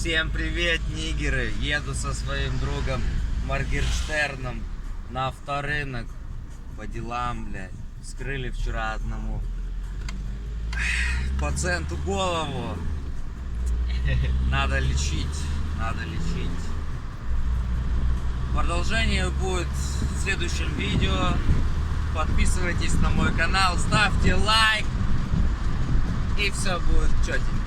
Всем привет, нигеры! Еду со своим другом Моргенштерном на авторынок по делам, блядь. Вскрыли вчера одному пациенту голову. Надо лечить, надо лечить. Продолжение будет в следующем видео. Подписывайтесь на мой канал, ставьте лайк, и все будет четенько.